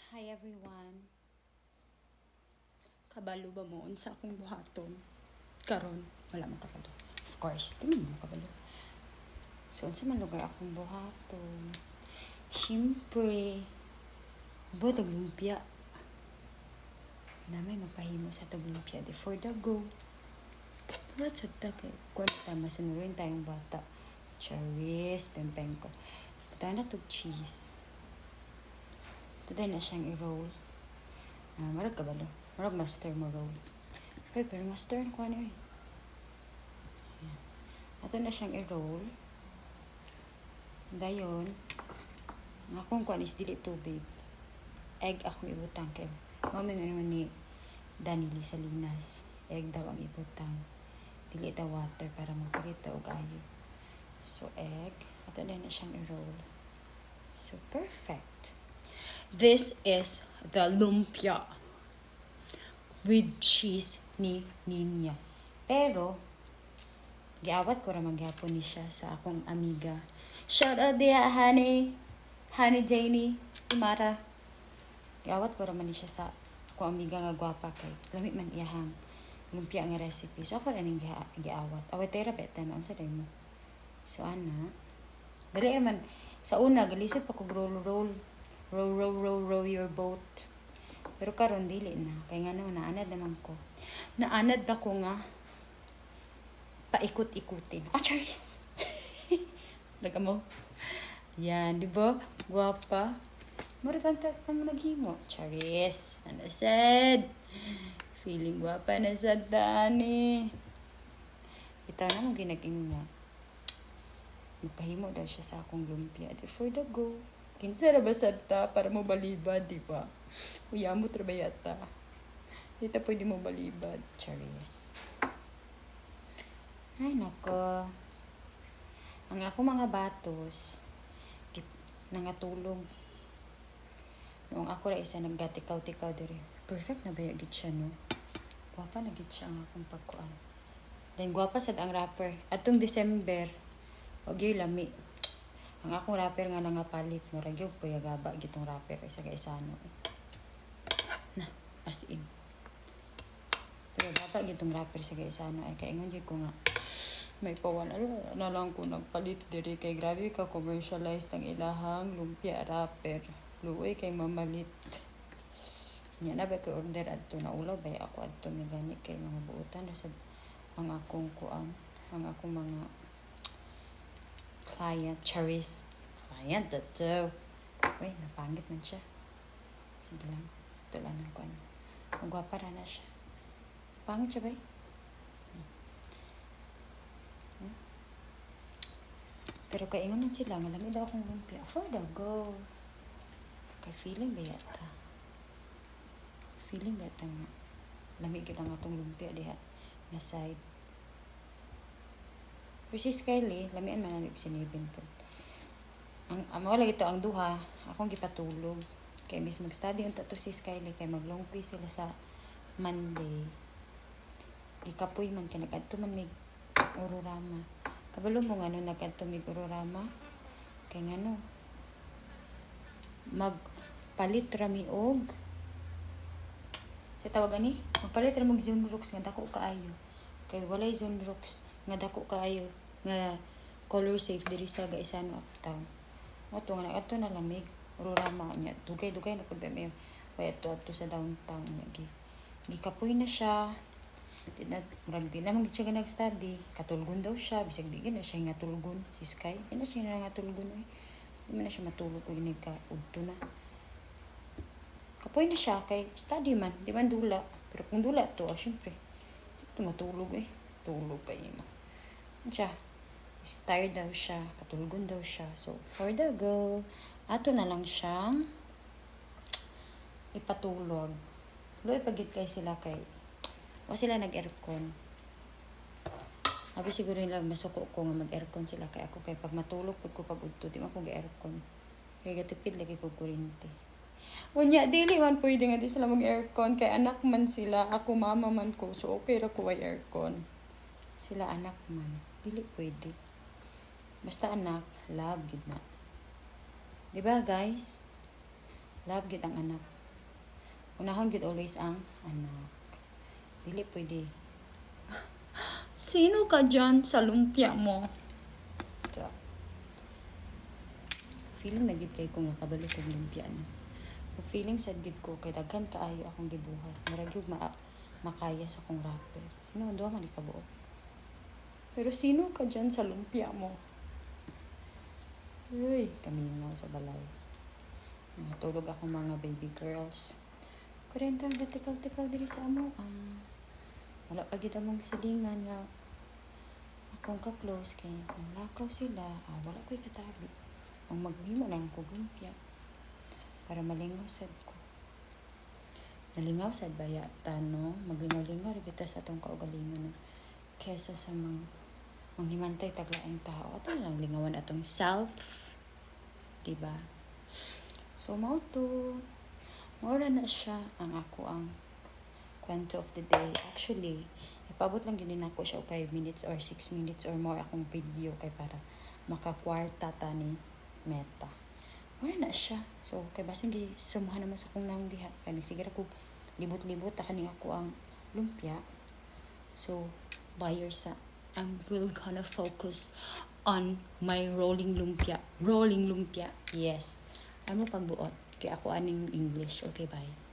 Hi everyone. Kabalo ba mo unsa akong buhaton? Karon wala man kabalo. Of course, di man mo kabalo. So unsa man lugar akong buhaton? Siyempre, tag lumpia. Na may mapahimo sa tag lumpia before the go. What sa kay kung tama sunurin tayong bata. Charis, pempeng ko. Pata na tog cheese. Today na siyang i-roll. Marag kabalo. Marag master mo roll. Okay, pero master na ko ano eh. Ato na siyang i-roll. Dayon, akong kuan is dili tubig. Egg akong ibutang kay maming ano ni Danily Salinas. Egg daw ang ibutang. Dili daw water para magkarita og ayo. So egg, ato na siyang i-roll. So perfect. This is the lumpia with cheese ni Ninya. Pero, giawat ko ra maghapon ni siya sa akong amiga. Shout out diha, honey. Honey Janie, Imara. Giawat ko ra man ni siya sa akong amiga nga gwapa kay lami man iyahang lumpia nga recipe. So ako ra ning giawat. Away tera beta na unsa day mo. So ana, dali man sa una galisod pa ko roll row your boat. Pero karon dili na. Kaya nga no, naanad naman ko. Naanad na ko nga paikot-ikutin. Charis! Laga mo. Yan, di ba? Guwapa. Mura kang naghimo. Charis. Ano said? Feeling guwapa na sa dani. Ito na mo ginagin niya. Magpahimo daw siya sa akong lumpia. For the go. Kinsa na ba ta para mo balibad, di ba? Uya mo trabayata. Dito pwede mo balibad. Charis. Ay, nako. Ang ako mga batos, nangatulog. Noong ako ra isa naggatikaw-tikaw diri. Perfect na ba yung git siya, no? Guwapa na git siya ang akong pagkuan. Then, guwapa sad ang rapper. Atong December, wag yung lami. Ang akong rapper nga nangapalit mo ragyo puyagaba gitong rapper isa ka isano na as in pero bata gitong rapper sa isano ay kaingon jud ko nga may pawan na lang ko nagpalit diri kay grabe ka commercialize ng ilahang lumpia rapper luoy kay mamalit nya na ba ko order adto na ulaw bay ako adto mi gani kay mga buutan sa ang akong kuan ang akong mga client, Charis. Client, dato. Uy, napangit man siya. Sige lang. Ito lang ng kuwan. Ang gwapa na siya. Pangit siya ba? Pero kaingon man sila, malamig daw akong lumpia. For the go. Kay feeling ba yata? Feeling ba yata nga? Lamig lang atong lumpia diha. Na side. Pero si Skylie, lamian man ang sinibin po. Ang wala ito, ang duha, akong gipatulog. Kaya mis mag-study unta to si Skylie, kaya mag-long quiz sila sa Monday. Ikapoy man, kaya nag-adto man may Ururama. Kabalo mo nga no, nag-adto may Ururama. Kaya nga no, magpalit rami og sa tawagan ni, magpalit rami og Zonrox nga dako kaayo. Kaya walay Zonrox nga dako kaayo nga color safe diri sa Gaisano uptown. Ato nga ato na lamig Ururama nya dugay-dugay na pud may way ato sa downtown nya gikapoy na siya. Di na man siya nag-study, katulgon daw siya bisag di na siya nga tulgon si Sky. Di na siya nga tulgon oy. Di man na siya matulog og ka udto na. Kapoy na siya kay study man, di man dula. Pero kung dula to, syempre matulog eh. Tulog pa yun. Siya, tired daw siya, katulgon daw siya. So, for the go, ato na lang siyang ipatulog. Loy pagit kay sila kay, o sila nag-aircon. Abi siguro nila masuko ko nga mag-aircon sila kay ako kay pag matulog pag ko pag-udto, di man ko ga-aircon. Kaya gatipid lagi ko kuryente. Unya, dili man pwede nga di sila mag-aircon kay anak man sila, ako mama man ko, so okay ra ko ay aircon. Sila anak man, dili pwede. Basta anak, love gid na. Diba guys? Love gid ang anak. Unahon gyud always ang anak. Dili pwede. Sino ka dyan sa lumpia mo? So, feeling na gid kay ko nga kabalo sa lumpia na. Ug feeling sad gid ko kay daghan kaayo akong gibuhat. Murag gyud makaya sa akong rapper. Ano duha man ikabuo. Pero sino ka dyan sa lumpia mo? Uy, kamingaw sa balay. Natulog ako mga baby girls. Kurenta ang tikaw-tikaw diri sa amo. Wala pa gid among silingan nga akong ka-close kay nalakaw sila. Wala ko'y katabi. Ang maghimo lang ko lumpia para malingaw sad ko. Nalingaw sad ba yata, no? Maglingaw-lingaw rin kita sa atong kaugalingon, no? Kesa sa manghimantay taglaing tao. Ato lang lingawan atong self. Diba? So, mao to. Maura na siya ang ako ang kwento of the day. Actually, ipabot lang din ako siya 5 minutes or 6 minutes or more akong video kay para makakwarta ta ni Meta. Wala na siya. So, kay basing sumuhan naman sa kong nang diha. Kaya sige ako libot-libot ta kani ako ang lumpia. So, buyers will gonna focus on my rolling lumpia. Rolling lumpia. Yes. Ano pagbuot? Kaya ako aning English. Okay, bye.